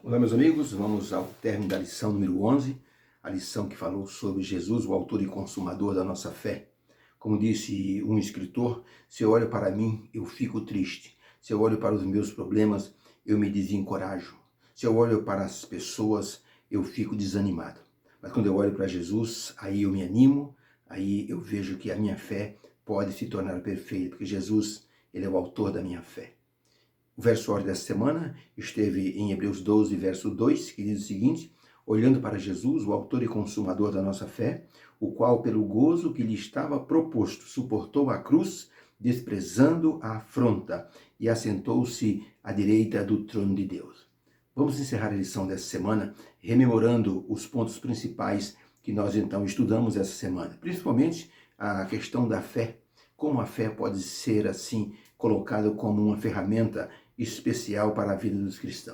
Olá, meus amigos, vamos ao término da lição número 11, a lição que falou sobre Jesus, o autor e consumador da nossa fé. Como disse um escritor, se eu olho para mim, eu fico triste. Se eu olho para os meus problemas, eu me desencorajo. Se eu olho para as pessoas, eu fico desanimado. Mas quando eu olho para Jesus, aí eu me animo, aí eu vejo que a minha fé pode se tornar perfeita, porque Jesus, ele é o autor da minha fé. O verso ordem dessa semana esteve em Hebreus 12, verso 2, que diz o seguinte: olhando para Jesus, o autor e consumador da nossa fé, o qual, pelo gozo que lhe estava proposto, suportou a cruz, desprezando a afronta, e assentou-se à direita do trono de Deus. Vamos encerrar a lição dessa semana rememorando os pontos principais que nós então estudamos essa semana, principalmente a questão da fé, como a fé pode ser assim colocada como uma ferramenta especial para a vida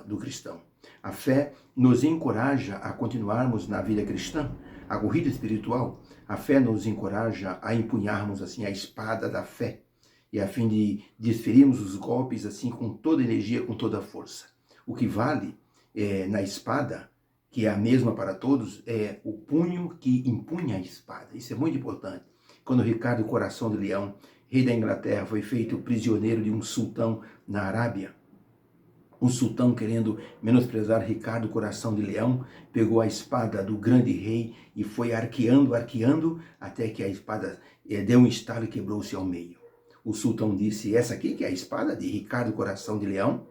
do cristão. A fé nos encoraja a continuarmos na vida cristã, a corrida espiritual. A fé nos encoraja a empunharmos assim a espada da fé, e a fim de desferirmos os golpes assim com toda energia, com toda força. O que vale na espada, que é a mesma para todos, é o punho que empunha a espada. Isso é muito importante. Quando Ricardo Coração de Leão, rei da Inglaterra, foi feito prisioneiro de um sultão na Arábia, o sultão, querendo menosprezar Ricardo Coração de Leão, pegou a espada do grande rei e foi arqueando, até que a espada deu um estalo e quebrou-se ao meio. O sultão disse: essa aqui que é a espada de Ricardo Coração de Leão?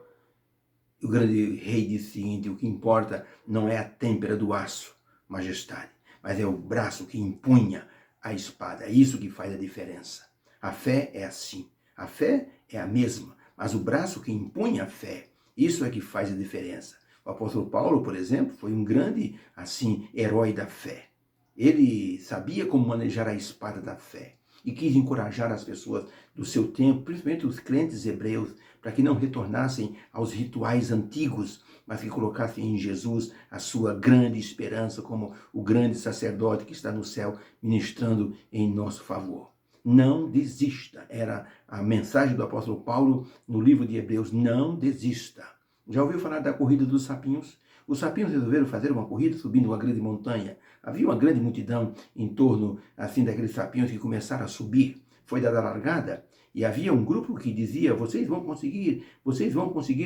O grande rei disse o seguinte: o que importa não é a têmpera do aço, majestade, mas é o braço que empunha a espada. É isso que faz a diferença. A fé é assim. A fé é a mesma, mas o braço que empunha a fé, isso é que faz a diferença. O apóstolo Paulo, por exemplo, foi um grande, assim, herói da fé. Ele sabia como manejar a espada da fé e quis encorajar as pessoas do seu tempo, principalmente os crentes hebreus, para que não retornassem aos rituais antigos, mas que colocassem em Jesus a sua grande esperança como o grande sacerdote que está no céu ministrando em nosso favor. Não desista, era a mensagem do apóstolo Paulo no livro de Hebreus: não desista. Já ouviu falar da corrida dos sapinhos? Os sapinhos resolveram fazer uma corrida subindo uma grande montanha. Havia uma grande multidão em torno assim daqueles sapinhos que começaram a subir. Foi dada a largada e havia um grupo que dizia: vocês vão conseguir,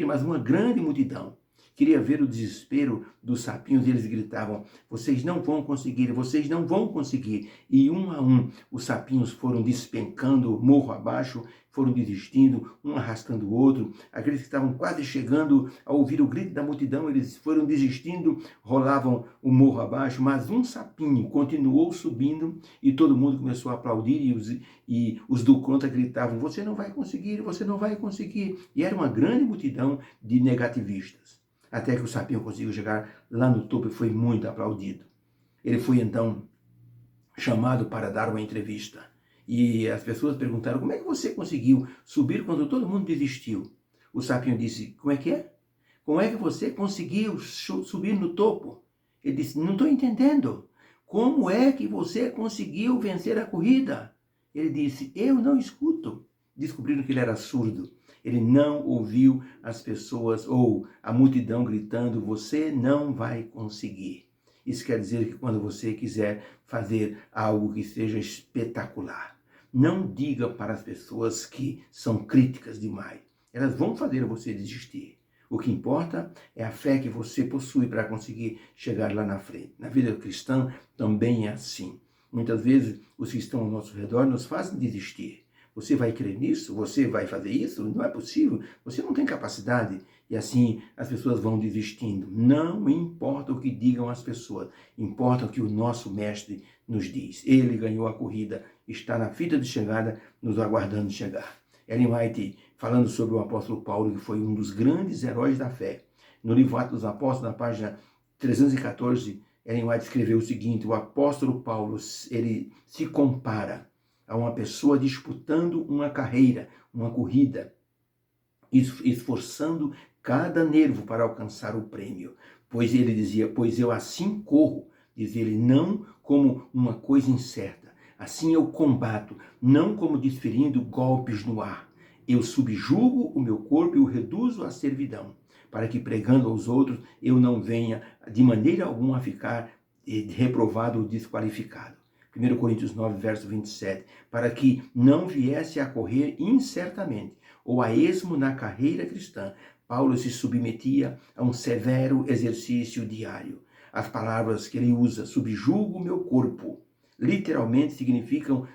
mas uma grande multidão queria ver o desespero dos sapinhos e eles gritavam: vocês não vão conseguir, vocês não vão conseguir. E um a um os sapinhos foram despencando morro abaixo, foram desistindo, um arrastando o outro. Aqueles que estavam quase chegando a ouvir o grito da multidão, eles foram desistindo, rolavam o morro abaixo, mas um sapinho continuou subindo e todo mundo começou a aplaudir e os do contra gritavam: você não vai conseguir, você não vai conseguir. E era uma grande multidão de negativistas. Até que o sapinho conseguiu chegar lá no topo e foi muito aplaudido. Ele foi então chamado para dar uma entrevista. E as pessoas perguntaram: como é que você conseguiu subir quando todo mundo desistiu? O sapinho disse: como é que é? Como é que você conseguiu subir no topo? Ele disse: não estou entendendo. Como é que você conseguiu vencer a corrida? Ele disse: eu não escuto. Descobriram que ele era surdo. Ele não ouviu as pessoas ou a multidão gritando: você não vai conseguir. Isso quer dizer que quando você quiser fazer algo que seja espetacular, não diga para as pessoas que são críticas demais. Elas vão fazer você desistir. O que importa é a fé que você possui para conseguir chegar lá na frente. Na vida cristã também é assim. Muitas vezes os que estão ao nosso redor nos fazem desistir. Você vai crer nisso? Você vai fazer isso? Não é possível. Você não tem capacidade. E assim as pessoas vão desistindo. Não importa o que digam as pessoas. Importa o que o nosso mestre nos diz. Ele ganhou a corrida. Está na fila de chegada, nos aguardando chegar. Ellen White, falando sobre o apóstolo Paulo, que foi um dos grandes heróis da fé. No livro Atos dos Apóstolos, na página 314, Ellen White escreveu o seguinte: o apóstolo Paulo, ele se compara a uma pessoa disputando uma carreira, uma corrida, esforçando cada nervo para alcançar o prêmio. Pois ele dizia: pois eu assim corro, diz ele, não como uma coisa incerta. Assim eu combato, não como desferindo golpes no ar. eu subjugo o meu corpo e o reduzo à servidão, para que pregando aos outros eu não venha de maneira alguma a ficar reprovado ou desqualificado. 1 Coríntios 9, verso 27, para que não viesse a correr incertamente ou a esmo na carreira cristã, Paulo se submetia a um severo exercício diário. As palavras que ele usa, subjugo o meu corpo, literalmente significam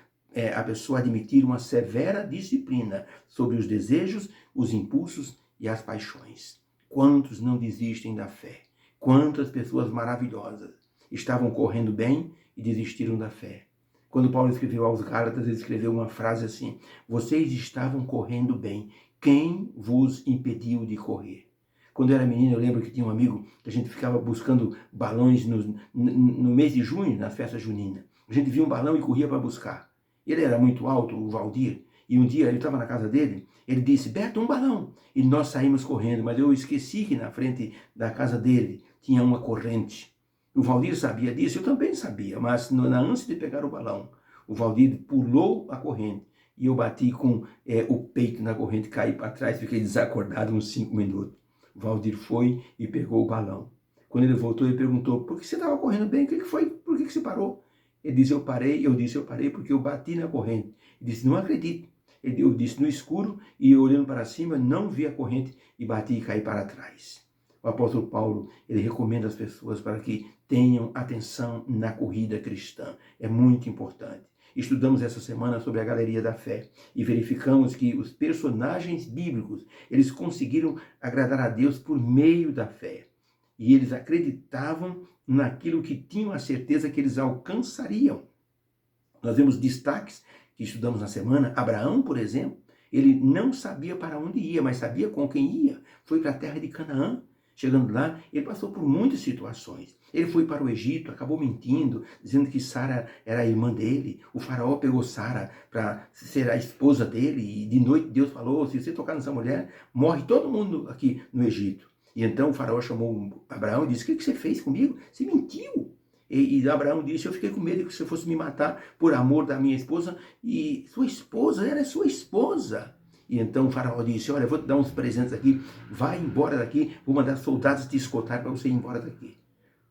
a pessoa admitir uma severa disciplina sobre os desejos, os impulsos e as paixões. Quantos não desistem da fé? Quantas pessoas maravilhosas estavam correndo bem e desistiram da fé. Quando Paulo escreveu aos Gálatas, ele escreveu uma frase assim: vocês estavam correndo bem, quem vos impediu de correr? Quando eu era menino, eu lembro que tinha um amigo que a gente ficava buscando balões no mês de junho, na festa junina. A gente via um balão e corria para buscar. Ele era muito alto, o Valdir, e um dia ele estava na casa dele, ele disse, Beto, um balão. E nós saímos correndo, mas eu esqueci que na frente da casa dele tinha uma corrente. O Valdir sabia disso, eu também sabia, mas na ânsia de pegar o balão, o Valdir pulou a corrente e eu bati com o peito na corrente, caí para trás, fiquei desacordado uns 5 minutos. O Valdir foi e pegou o balão. Quando ele voltou, ele perguntou, por que você estava correndo bem? O que foi? Por que você parou? Ele disse, eu parei. Eu disse, eu parei porque eu bati na corrente. Ele disse, não acredito. Eu disse, no escuro, e eu olhando para cima, não vi a corrente e bati e caí para trás. O apóstolo Paulo, ele recomenda às pessoas para que tenham atenção na corrida cristã. É muito importante. Estudamos essa semana sobre a galeria da fé e verificamos que os personagens bíblicos, eles conseguiram agradar a Deus por meio da fé. E eles acreditavam naquilo que tinham a certeza que eles alcançariam. Nós vemos destaques que estudamos na semana. Abraão, por exemplo, ele não sabia para onde ia, mas sabia com quem ia. Foi para a terra de Canaã. Chegando lá, ele passou por muitas situações. Ele foi para o Egito, acabou mentindo, dizendo que Sara era a irmã dele. O faraó pegou Sara para ser a esposa dele. E de noite Deus falou, se você tocar nessa mulher, morre todo mundo aqui no Egito. E então o faraó chamou Abraão e disse, o que você fez comigo? Você mentiu. E Abraão disse, eu fiquei com medo que você fosse me matar por amor da minha esposa. E sua esposa, ela é sua esposa. E então o faraó disse, olha, eu vou te dar uns presentes aqui, vai embora daqui, vou mandar soldados te escoltar para você ir embora daqui.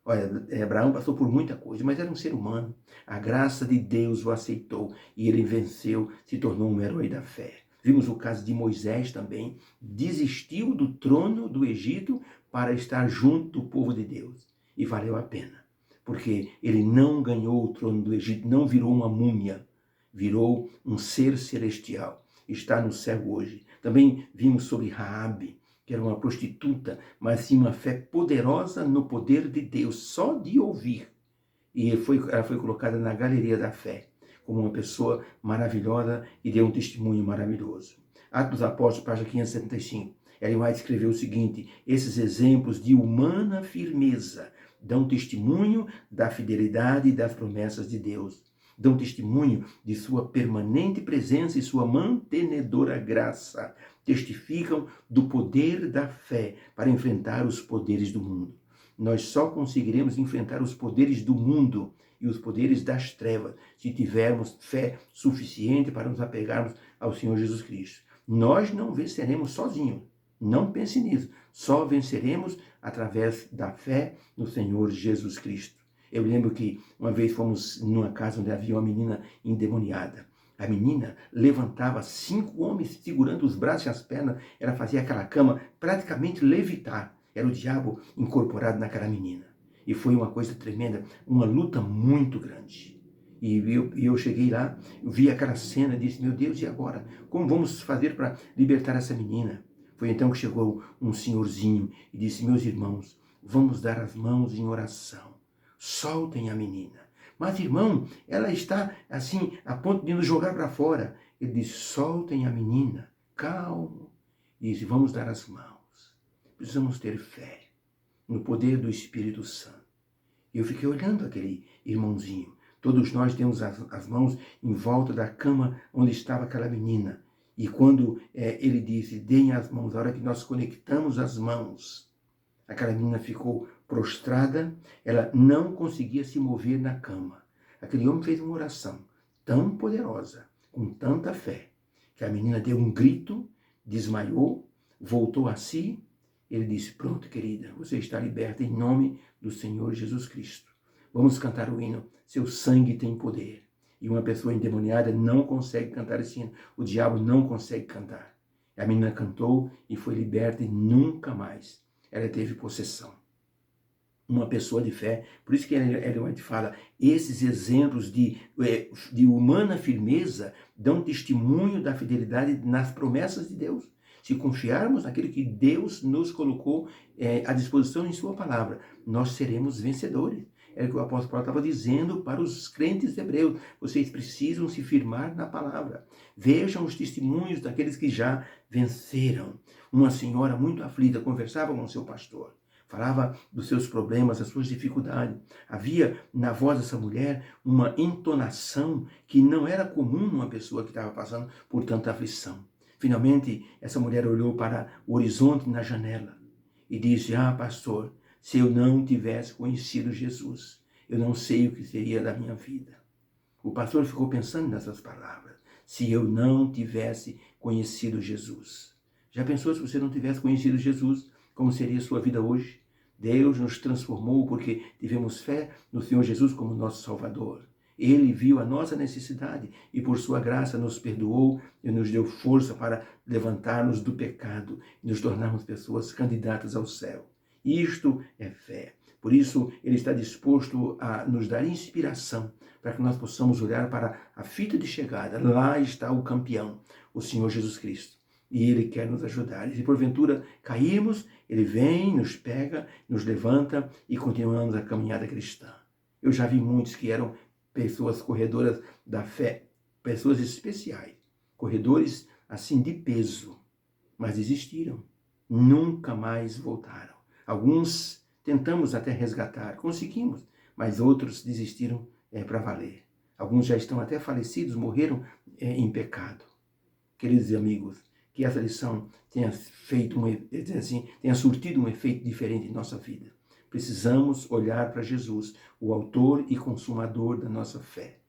Olha, Abraão passou por muita coisa, mas era um ser humano. A graça de Deus o aceitou e ele venceu, se tornou um herói da fé. Vimos o caso de Moisés também, desistiu do trono do Egito para estar junto do povo de Deus. E valeu a pena, porque ele não ganhou o trono do Egito, não virou uma múmia, virou um ser celestial. Está no céu hoje. Também vimos sobre Raabe, que era uma prostituta, mas tinha uma fé poderosa no poder de Deus, só de ouvir. E ela foi colocada na galeria da fé, como uma pessoa maravilhosa e deu um testemunho maravilhoso. Atos dos Apóstolos, página 575. Ellen White escreveu o seguinte, esses exemplos de humana firmeza dão testemunho da fidelidade e das promessas de Deus. Dão testemunho de sua permanente presença e sua mantenedora graça. Testificam do poder da fé para enfrentar os poderes do mundo. Nós só conseguiremos enfrentar os poderes do mundo e os poderes das trevas se tivermos fé suficiente para nos apegarmos ao Senhor Jesus Cristo. Nós não venceremos sozinhos. Não pense nisso. Só venceremos através da fé no Senhor Jesus Cristo. Eu lembro que uma vez fomos numa casa onde havia uma menina endemoniada. A menina levantava 5 homens segurando os braços e as pernas. Ela fazia aquela cama praticamente levitar. Era o diabo incorporado naquela menina. E foi uma coisa tremenda, uma luta muito grande. E eu cheguei lá, vi aquela cena e disse, meu Deus, e agora? Como vamos fazer para libertar essa menina? Foi então que chegou um senhorzinho e disse, meus irmãos, vamos dar as mãos em oração. Soltem a menina. Mas, irmão, ela está assim, a ponto de nos jogar para fora. Ele disse, soltem a menina, calmo. Disse, vamos dar as mãos. Precisamos ter fé no poder do Espírito Santo. E eu fiquei olhando aquele irmãozinho. Todos nós temos as mãos em volta da cama onde estava aquela menina. E quando ele disse, deem as mãos, a hora que nós conectamos as mãos, aquela menina ficou prostrada, ela não conseguia se mover na cama. Aquele homem fez uma oração tão poderosa, com tanta fé, que a menina deu um grito desmaiou, voltou a si. Ele disse, pronto, querida, você está liberta em nome do Senhor Jesus Cristo. Vamos cantar o hino, seu sangue tem poder. E uma pessoa endemoniada não consegue cantar esse hino. O diabo não consegue cantar. A menina cantou e foi liberta e nunca mais ela teve possessão. Uma pessoa de fé, por isso que Ellen White fala, esses exemplos de humana firmeza dão testemunho da fidelidade nas promessas de Deus. Se confiarmos naquilo que Deus nos colocou à disposição em sua palavra, nós seremos vencedores. É o que o apóstolo Paulo estava dizendo para os crentes hebreus. Vocês precisam se firmar na palavra. Vejam os testemunhos daqueles que já venceram. Uma senhora muito aflita conversava com o seu pastor. Falava dos seus problemas, das suas dificuldades. Havia na voz dessa mulher uma entonação que não era comum numa pessoa que estava passando por tanta aflição. Finalmente, essa mulher olhou para o horizonte na janela e disse, pastor, se eu não tivesse conhecido Jesus, eu não sei o que seria da minha vida. O pastor ficou pensando nessas palavras. Se eu não tivesse conhecido Jesus. Já pensou se você não tivesse conhecido Jesus? Como seria a sua vida hoje? Deus nos transformou porque tivemos fé no Senhor Jesus como nosso Salvador. Ele viu a nossa necessidade e por sua graça nos perdoou e nos deu força para levantar-nos do pecado e nos tornarmos pessoas candidatas ao céu. Isto é fé. Por isso, Ele está disposto a nos dar inspiração para que nós possamos olhar para a fita de chegada. Lá está o campeão, o Senhor Jesus Cristo. E Ele quer nos ajudar. E se porventura cairmos, Ele vem, nos pega, nos levanta e continuamos a caminhada cristã. Eu já vi muitos que eram pessoas corredoras da fé, pessoas especiais, corredores assim de peso, mas desistiram, nunca mais voltaram. Alguns tentamos até resgatar, conseguimos, mas outros desistiram para valer. Alguns já estão até falecidos, morreram em pecado. Queridos amigos, que essa lição tenha tenha surtido um efeito diferente em nossa vida. Precisamos olhar para Jesus, o autor e consumador da nossa fé.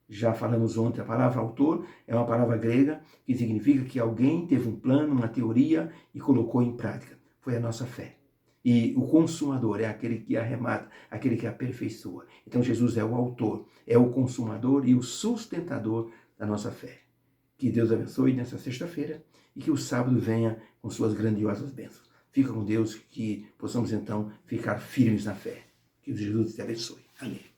Já falamos ontem, a palavra autor é uma palavra grega que significa que alguém teve um plano, uma teoria e colocou em prática. Foi a nossa fé. E o consumador é aquele que arremata, aquele que aperfeiçoa. Então Jesus é o autor, é o consumador e o sustentador da nossa fé. Que Deus abençoe nessa sexta-feira e que o sábado venha com suas grandiosas bênçãos. Fica com Deus, que possamos então ficar firmes na fé. Que Jesus te abençoe. Amém.